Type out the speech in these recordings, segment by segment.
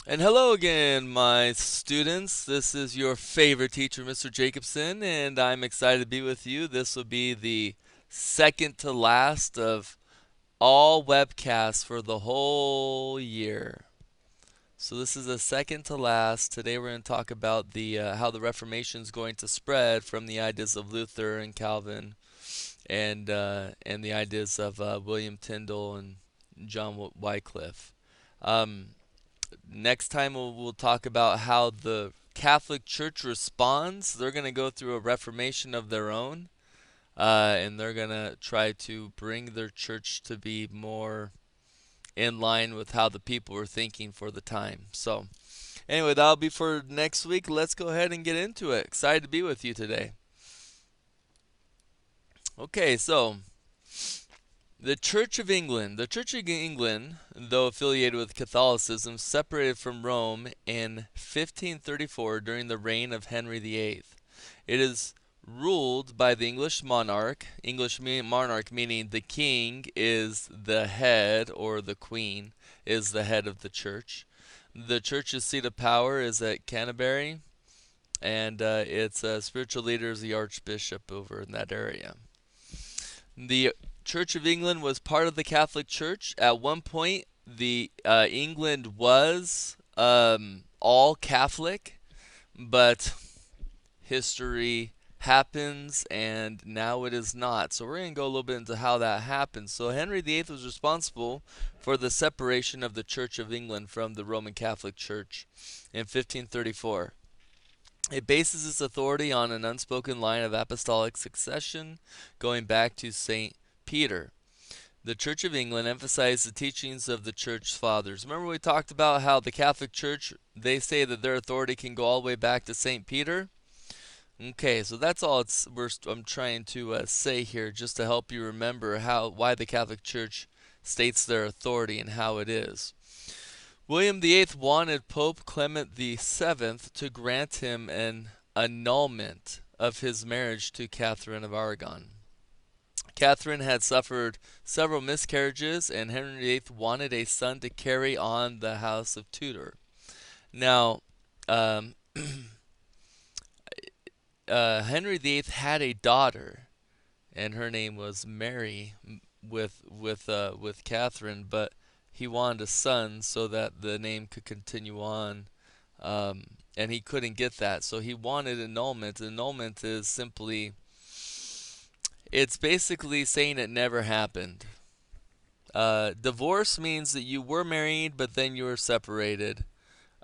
And hello again, my students. This is your favorite teacher, Mr. Jacobson, and I'm excited to be with you. This will be the second to last of all webcasts for the whole year. So this is the second to last. Today we're going to talk about the how the Reformation is going to spread from the ideas of Luther and Calvin and the ideas of William Tyndale and John Wycliffe. Um, Next time we'll talk about how the Catholic Church responds. They're going to go through a reformation of their own, and they're going to try to bring their church to be more in line with how the people were thinking for the time. So, anyway, that'll be for next week. Let's go ahead and get into it. Excited to be with you today. Okay, so the Church of England. The Church of England, though affiliated with Catholicism, separated from Rome in 1534 during the reign of Henry VIII. It is ruled by the English monarch. Monarch meaning the king is the head, or the queen is the head of the church. The church's seat of power is at Canterbury, and its spiritual leader is the archbishop over in that area. The Church of England was part of the Catholic Church. At one point, the England was all Catholic, but history happens and now it is not. So we're going to go a little bit into how that happened. So Henry VIII was responsible for the separation of the Church of England from the Roman Catholic Church in 1534. It bases its authority on an unspoken line of apostolic succession going back to St. Peter. The Church of England emphasized the teachings of the Church Fathers. Remember we talked about how the Catholic Church, they say that their authority can go all the way back to St. Peter? Okay, so that's all I'm trying to say here, just to help you remember why the Catholic Church states their authority and how it is. William VIII wanted Pope Clement VII to grant him an annulment of his marriage to Catherine of Aragon. Catherine had suffered several miscarriages, and Henry VIII wanted a son to carry on the house of Tudor. Now, um, Henry VIII had a daughter, and her name was Mary, with Catherine, but he wanted a son so that the name could continue on, and he couldn't get that, so he wanted annulment. Annulment is simply, it's basically saying it never happened. Divorce means that you were married, but then you were separated.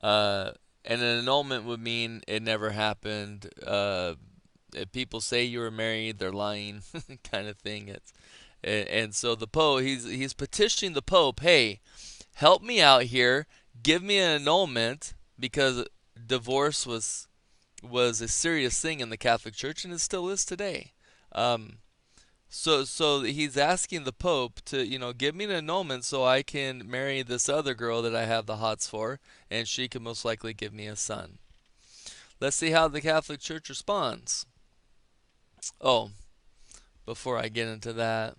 Uh, and an annulment would mean it never happened. If people say you were married, they're lying, kind of thing. And so the Pope, he's petitioning the Pope, hey, help me out here, give me an annulment, because divorce was a serious thing in the Catholic Church, and it still is today. Um, so he's asking the Pope to, give me an annulment so I can marry this other girl that I have the hots for, and she can most likely give me a son. Let's see how the Catholic Church responds. Oh, before I get into that,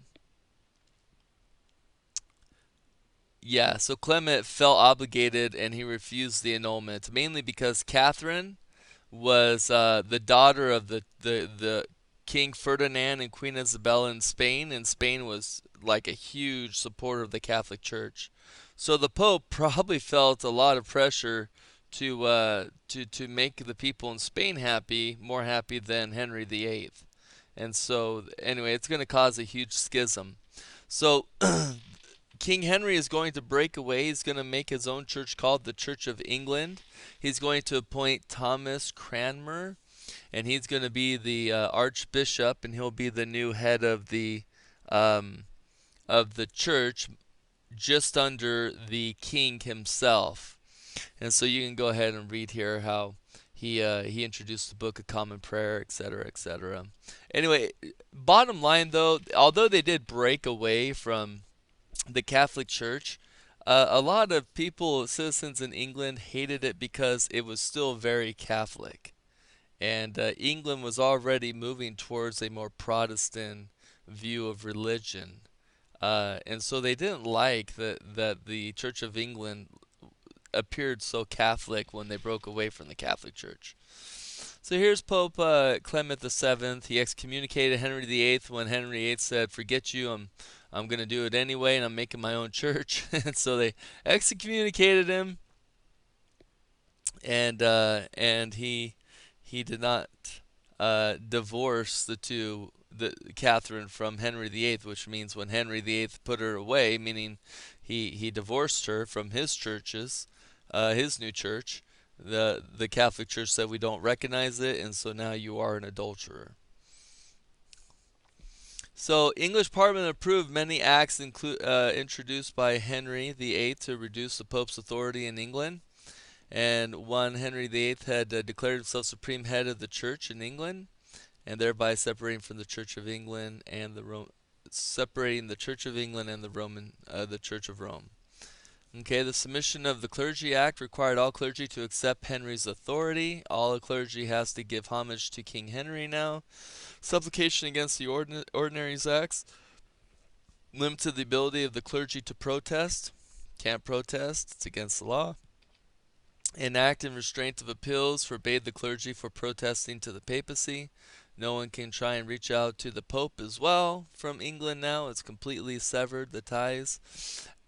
yeah, so Clement felt obligated and he refused the annulment, mainly because Catherine was the daughter of the King Ferdinand and Queen Isabella in Spain, and Spain was like a huge supporter of the Catholic Church. So the Pope probably felt a lot of pressure to make the people in Spain happy, more happy than Henry VIII. And so anyway, it's going to cause a huge schism. So King Henry is going to break away. He's going to make his own church called the Church of England. He's going to appoint Thomas Cranmer, and he's going to be the archbishop, and he'll be the new head um, of the church, just under the king himself. And so you can go ahead and read here how he introduced the Book of Common Prayer, etc., etc. Anyway, bottom line though, although they did break away from the Catholic Church, a lot of people, citizens in England, hated it because it was still very Catholic, and England was already moving towards a more Protestant view of religion, and so they didn't like that the Church of England appeared so Catholic when they broke away from the Catholic Church. So here's Pope Clement VII. He excommunicated Henry VIII when Henry VIII said, "Forget you, I'm going to do it anyway, and I'm making my own church." And so they excommunicated him, and he did not divorce the Catherine from Henry VIII, which means when Henry VIII put her away, meaning he divorced her from his churches, his new church. The Catholic Church said we don't recognize it, and so now you are an adulterer. So English Parliament approved many acts introduced by Henry VIII to reduce the Pope's authority in England. And one, Henry VIII had declared himself supreme head of the Church in England, and thereby separating from the Church of England and separating the Church of England and the Church of Rome. Okay, the Submission of the Clergy Act required all clergy to accept Henry's authority. All the clergy has to give homage to King Henry now. Supplication against the Ordinaries Acts limited the ability of the clergy to protest. Can't protest, it's against the law. An act in restraint of appeals forbade the clergy for protesting to the papacy. No one can try and reach out to the Pope as well from England now. It's completely severed the ties.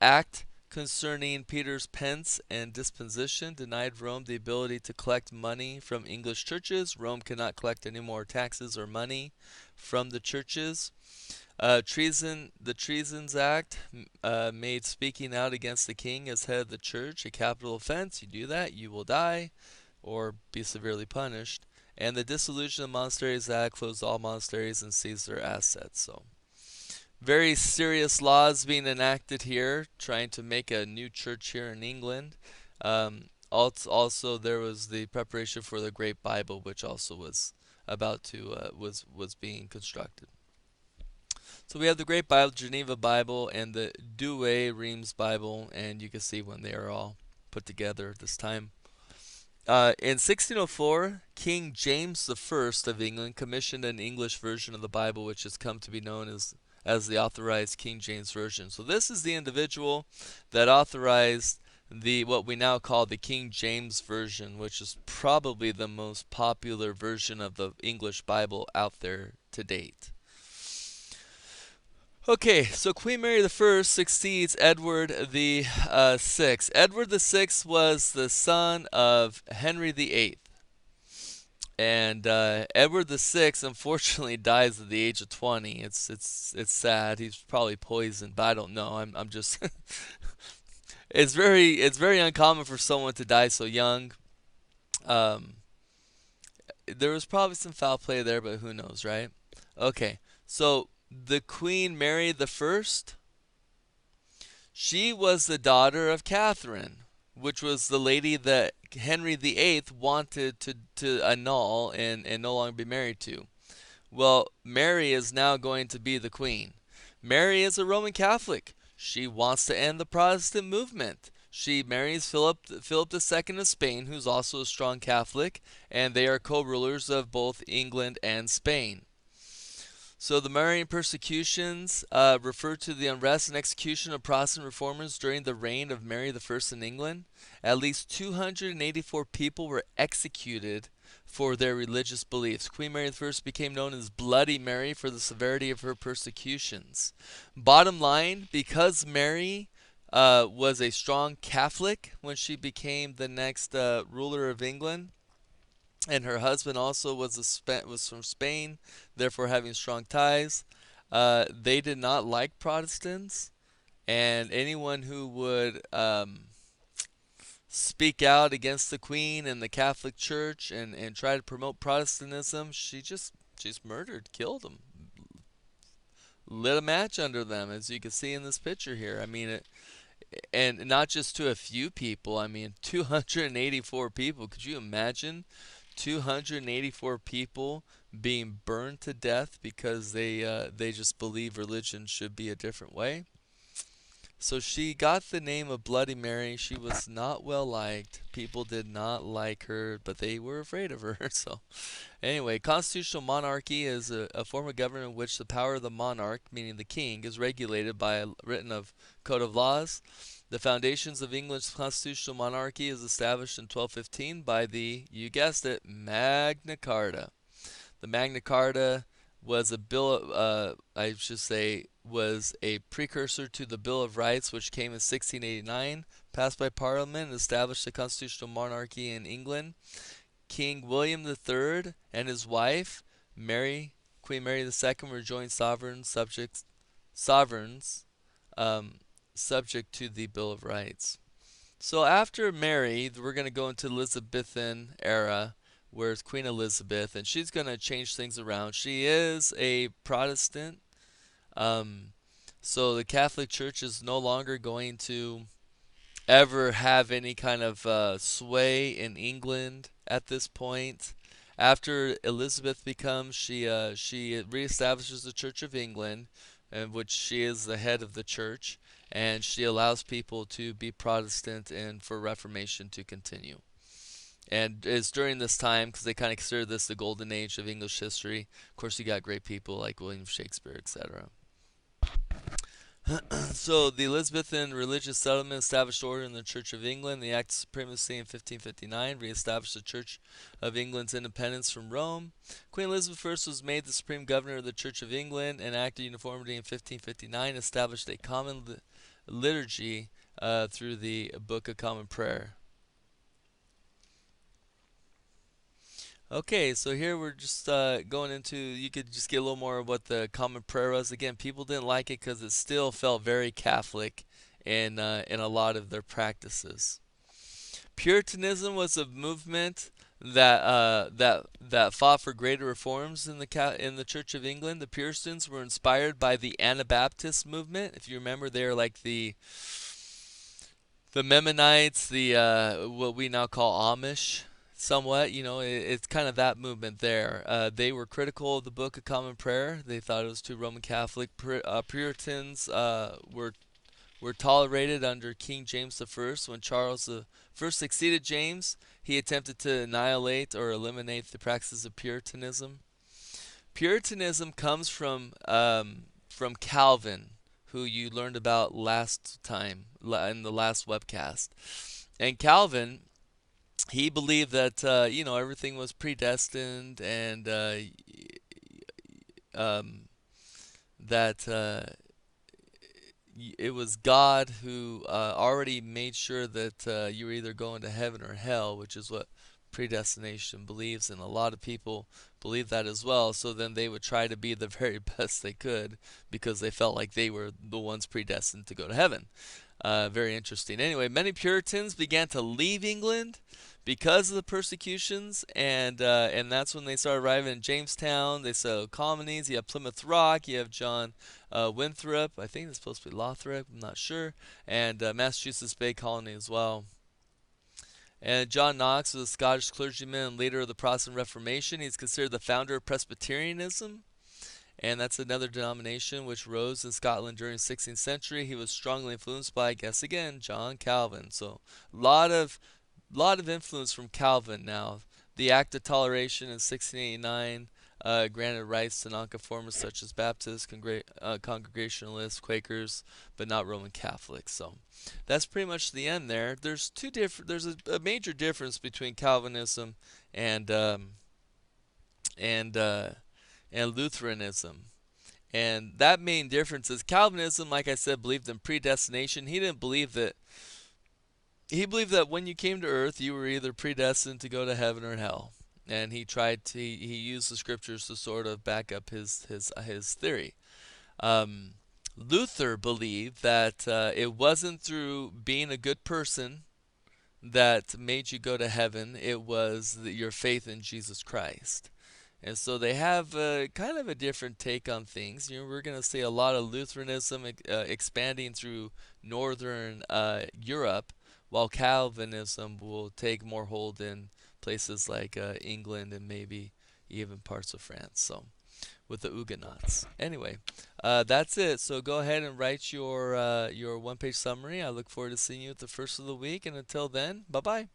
Act concerning Peter's pence and disposition denied Rome the ability to collect money from English churches. Rome cannot collect any more taxes or money from the churches. The Treasons Act made speaking out against the king as head of the church a capital offense. You do that, you will die or be severely punished. And the Dissolution of Monasteries Act closed all monasteries and seized their assets. So very serious laws being enacted here, trying to make a new church here in England. Also, there was the preparation for the Great Bible, which also was about to was being constructed. So we have the Great Bible, Geneva Bible, and the Douay Rheims Bible, and you can see when they are all put together at this time. In 1604, King James I of England commissioned an English version of the Bible, which has come to be known as the Authorized King James Version. So this is the individual that authorized what we now call the King James Version, which is probably the most popular version of the English Bible out there to date. Okay, so Queen Mary I succeeds Edward the Sixth. Edward the Sixth was the son of Henry VIII, and Edward the Sixth unfortunately dies at the age of 20. It's sad. He's probably poisoned, but I don't know. I'm just it's very uncommon for someone to die so young. There was probably some foul play there, but who knows, right? Okay, so the Queen Mary I, she was the daughter of Catherine, which was the lady that Henry VIII wanted to annul and no longer be married to. Well, Mary is now going to be the queen. Mary is a Roman Catholic. She wants to end the Protestant movement. She marries Philip II of Spain, who's also a strong Catholic, and they are co-rulers of both England and Spain. So the Marian persecutions refer to the unrest and execution of Protestant reformers during the reign of Mary I in England. At least 284 people were executed for their religious beliefs. Queen Mary I became known as Bloody Mary for the severity of her persecutions. Bottom line, because Mary was a strong Catholic when she became the next ruler of England, and her husband also was from Spain, therefore having strong ties. They did not like Protestants, and anyone who would speak out against the Queen and the Catholic Church and try to promote Protestantism, she's murdered, killed them, lit a match under them, as you can see in this picture here. I mean, and not just to a few people. I mean, 284 people. Could you imagine 284 people being burned to death because they just believe religion should be a different way? So she got the name of Bloody Mary. She was not well liked. People did not like her, but they were afraid of her. So anyway, constitutional monarchy is a form of government in which the power of the monarch, meaning the king, is regulated by a written of code of laws. The foundations of England's constitutional monarchy is established in 1215 by the, you guessed it, Magna Carta. The Magna Carta was a bill, I should say, was a precursor to the Bill of Rights, which came in 1689, passed by Parliament, and established the constitutional monarchy in England. King William III and his wife, Mary, Queen Mary II, were joint sovereigns, um, subject to the Bill of Rights. So after Mary, we're going to go into the Elizabethan era, where it's Queen Elizabeth, and she's going to change things around. She is a Protestant, um, so the Catholic Church is no longer going to ever have any kind of sway in England at this point. After Elizabeth becomes, she reestablishes the Church of England, in which she is the head of the church, and she allows people to be Protestant and for Reformation to continue. And it's during this time, because they kind of consider this the golden age of English history. Of course, you got great people like William Shakespeare, etc. So the Elizabethan religious settlement established order in the Church of England. The Act of Supremacy in 1559 reestablished the Church of England's independence from Rome. Queen Elizabeth I was made the supreme governor of the Church of England. An Act of Uniformity in 1559 established a common liturgy through the Book of Common Prayer. Okay, so here we're just going into, you could just get a little more of what the common prayer was. Again, people didn't like it because it still felt very Catholic in a lot of their practices. Puritanism was a movement that fought for greater reforms in the Church of England. The Puritans were inspired by the Anabaptist movement. If you remember, they're like the Mennonites, the what we now call Amish, somewhat. It's kind of that movement there. They were critical of the Book of Common Prayer. They thought it was too Roman Catholic. Puritans were tolerated under King James I. When Charles I succeeded James, he attempted to annihilate or eliminate the practices of Puritanism. Puritanism comes from Calvin, who you learned about last time in the last webcast. And Calvin, he believed that everything was predestined, and um, that it was God who already made sure that you were either going to heaven or hell, which is what predestination believes, and a lot of people believe that as well. So then they would try to be the very best they could because they felt like they were the ones predestined to go to heaven. Very interesting. Anyway, many Puritans began to leave England because of the persecutions, and that's when they started arriving in Jamestown. They settled colonies. You have Plymouth Rock. You have John Winthrop. I think it's supposed to be Lothrop. I'm not sure. And Massachusetts Bay Colony as well. And John Knox was a Scottish clergyman and leader of the Protestant Reformation. He's considered the founder of Presbyterianism, and that's another denomination which rose in Scotland during the 16th century. He was strongly influenced by, guess again, John Calvin. So a lot of influence from Calvin now. The Act of Toleration in 1689 granted rights to nonconformists such as Baptists, Congregationalists, Quakers, but not Roman Catholics. So that's pretty much the end there. There's There's a major difference between Calvinism and and uh, and Lutheranism. And that main difference is Calvinism, like I said, believed in predestination. He believed that when you came to earth, you were either predestined to go to heaven or hell. And he used the scriptures to sort of back up his theory. Um, Luther believed that it wasn't through being a good person that made you go to heaven. It was your faith in Jesus Christ. And so they have kind of a different take on things. We're going to see a lot of Lutheranism expanding through northern Europe, while Calvinism will take more hold in places like England and maybe even parts of France. So with the Huguenots. Anyway, that's it. So go ahead and write your one-page summary. I look forward to seeing you at the first of the week, and until then, bye-bye.